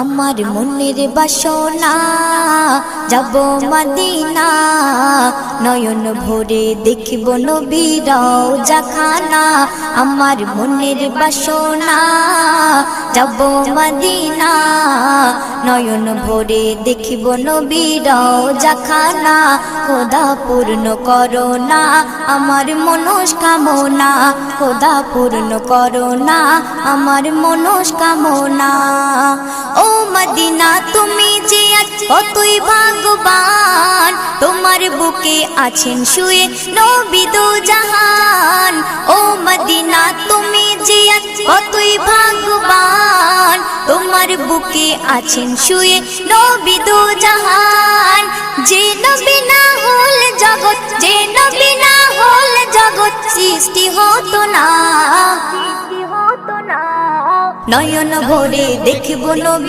আমার মনের বাসনা যাব মদিনা, নয়ন ভরে দেখিব নবীর রওজা খানা। আমার মনের বাসনা যাব মদিনা, নয়ন ভরে দেখিব নবীর রওজা খানা। খোদা পূর্ণ করো না আমার মনস্কামনা, খোদা পূর্ণ করো না আমার মনস্কামনা। ও মদিনা তুমি যে আজ কতই ভাগ্যবান, তোমার বুকে আছেন শুয়ে নবী দো জাহান। ও মদিনা তুমি যে আজ কতই ভাগ্যবান, তোমার বুকে আছেন শুয়ে নবী দো জাহান। যে নবী না হল জগৎ, যে নবী না হল জগৎ সৃষ্টি হতো না। নয়ন ভরে দেখব নবী